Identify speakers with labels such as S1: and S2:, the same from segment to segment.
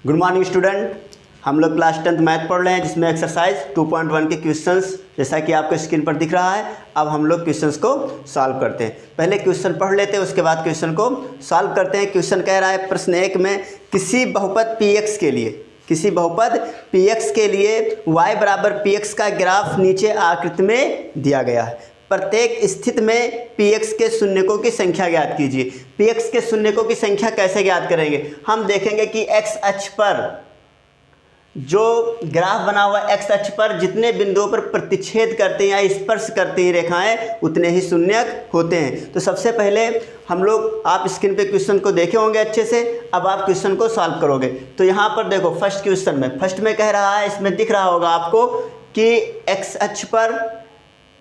S1: Good morning student. हम लोग class 10th math पढ़ रहे हैं जिसमें एक्सरसाइज 2.1 के क्वेश्चंस जैसा कि आपको स्क्रीन पर दिख रहा है। अब हम लोग क्वेश्चंस को सॉल्व करते हैं। पहले क्वेश्चन पढ़ लेते हैं, उसके बाद क्वेश्चन को सॉल्व करते हैं। क्वेश्चन कह रहा है प्रश्न 1 में किसी बहुपद px के लिए y बराबर px का ग्राफ नीचे आकृति में दिया गया है। प्रत्येक स्थिति में px के शून्यकों की संख्या ज्ञात कीजिए। px के शून्यकों की संख्या कैसे ज्ञात करेंगे? हम देखेंगे कि x अक्ष पर जो ग्राफ बना हुआ है, x अक्ष पर जितने बिंदुओं पर प्रतिच्छेद करते हैं या स्पर्श करती हैं रेखाएं उतने ही शून्यक होते हैं। तो सबसे पहले हम लोग, आप स्क्रीन पे क्वेश्चन को देखे होंगे अच्छे से, अब आप क्वेश्चन को सॉल्व करोगे। तो यहाँ पर देखो फर्स्ट क्वेश्चन में, फर्स्ट में कह रहा है, इसमें दिख रहा होगा आपको कि x अक्ष पर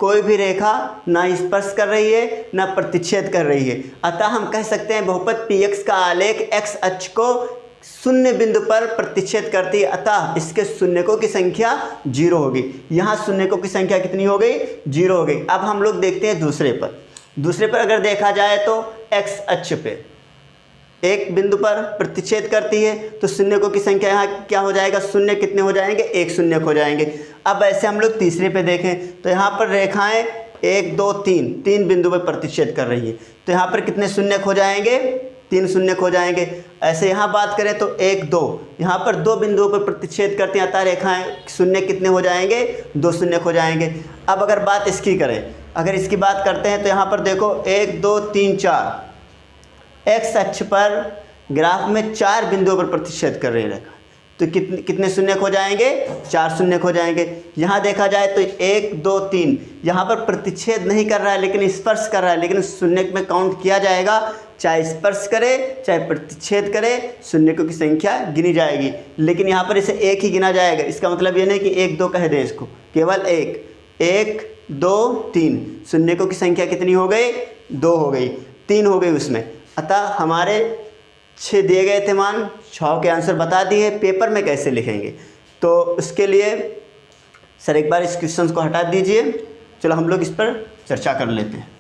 S1: कोई भी रेखा ना स्पर्श कर रही है ना प्रतिच्छेद कर रही है। अतः हम कह सकते हैं बहुपद px का आलेख x अक्ष को शून्य बिंदु पर प्रतिच्छेद करती है, अतः इसके शून्यकों की संख्या 0 होगी। यहाँ शून्यकों की संख्या कितनी हो गई? 0 हो गई। अब हम लोग देखते हैं दूसरे पर अगर देखा जाए तो x अक्ष पे एक बिंदु पर प्रतिच्छेद करती है तो शून्यकों की संख्या यहाँ क्या हो जाएगा? शून्य कितने हो जाएंगे? एक शून्यक हो जाएंगे। अब ऐसे हम लोग तीसरे पे देखें तो यहाँ पर रेखाएं 1 2 3 बिंदु पर प्रतिच्छेद कर रही है, तो यहाँ पर कितने शून्यक हो जाएंगे? 3 शून्यक हो जाएंगे। ऐसे यहाँ बात करें तो 1 2, यहाँ पर 2 बिंदुओं पर प्रतिच्छेद करते हैं, अतः रेखाएं शून्य कितने हो जाएंगे? 2 शून्यक हो जाएंगे। अब अगर बात इसकी करें, अगर इसकी बात करते हैं तो यहाँ पर देखो 1 2 3 4, एक्स अक्ष पर ग्राफ में 4 बिंदुओं पर प्रतिच्छेद कर रही है रेखा, तो कितने शून्यक हो जाएंगे? 4 शून्यक हो जाएंगे। यहाँ देखा जाए तो 1 2 3, यहाँ पर प्रतिच्छेद नहीं कर रहा है लेकिन स्पर्श कर रहा है, लेकिन शून्यक में काउंट किया जाएगा। चाहे स्पर्श करे चाहे प्रतिच्छेद करे, शून्यकों की संख्या गिनी जाएगी, लेकिन यहाँ पर इसे 1 ही गिना जाएगा। इसका मतलब ये नहीं कि 1 2 कह दें इसको, केवल 1 2 3, शून्यकों की संख्या कितनी हो गई? 2 हो गई, 3 हो गई उसमें। अतः हमारे 6 दिए गए थे मान, 6 के आंसर बता दिए। पेपर में कैसे लिखेंगे तो उसके लिए सर एक बार इस क्वेश्चन को हटा दीजिए। चलो हम लोग इस पर चर्चा कर लेते हैं।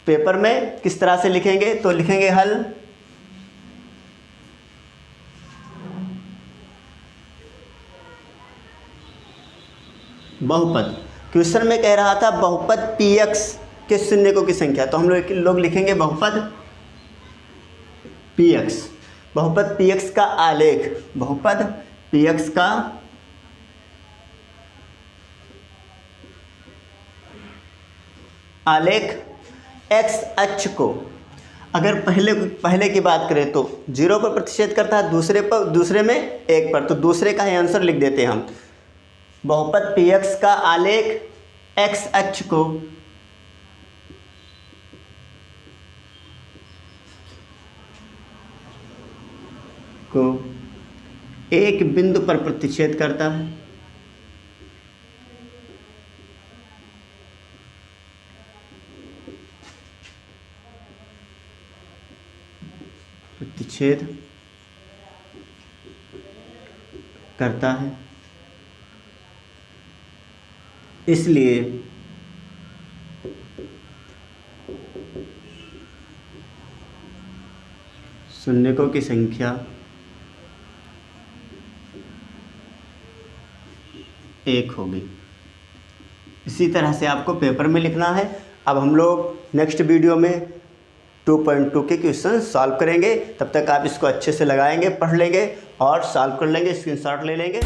S1: पेपर में किस तरह से लिखेंगे तो लिखेंगे हल बहुपद। क्वेश्चन में कह रहा था बहुपद px के शून्यकों की संख्या, तो हम लोग लिखेंगे बहुपद px। बहुपद px का आलेख, बहुपद px का आलेख x अक्ष को, अगर पहले की बात करें तो 0 पर प्रतिच्छेद करता है, दूसरे में 1 पर, तो दूसरे का ही आंसर लिख देते हैं हम। बहुपद px का आलेख x अक्ष को एक बिंदु पर प्रतिच्छेद करता है, प्रतिच्छेद करता है, इसलिए शून्यकों की संख्या 1 होगी। इसी तरह से आपको पेपर में लिखना है। अब हम लोग नेक्स्ट वीडियो में 2.2 के क्वेश्चन सॉल्व करेंगे। तब तक आप इसको अच्छे से लगाएंगे, पढ़ लेंगे और सॉल्व कर लेंगे, स्क्रीनशॉट ले लेंगे।